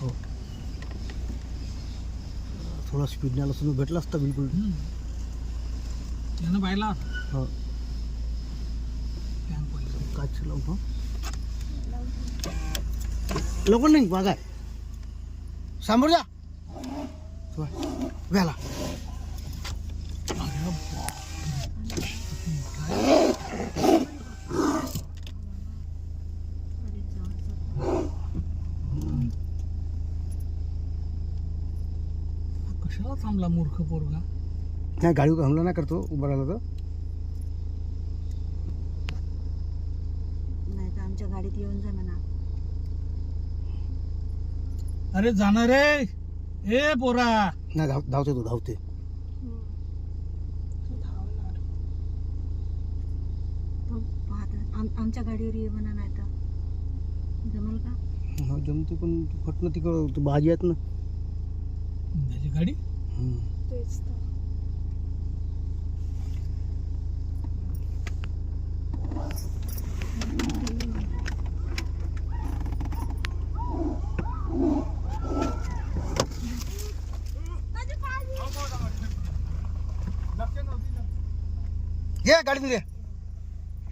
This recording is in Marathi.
हो थोडा स्पीड नाही आला भेटला असता बिलकुल त्यानं पाहिला हो टँक पडलं काच लावतो लवकर नाही वागाय समोर जा व्याला कशाला थांबला मूर्ख पोरगा नाही गाडी हमला नाही करतो उभा राहिला तर नाही तर आमच्या गाडीत येऊन जा म्हणा. अरे जाणार रे ए पोरा नाही धावते तो धावते तो पाहता आमच्या गाडीवर ये म्हणा. नाही तर जमल का? हो जमते पण फटणं तिकडं भाजी आहेत ना त्याची गाडी तेच तर. घे गाडी दे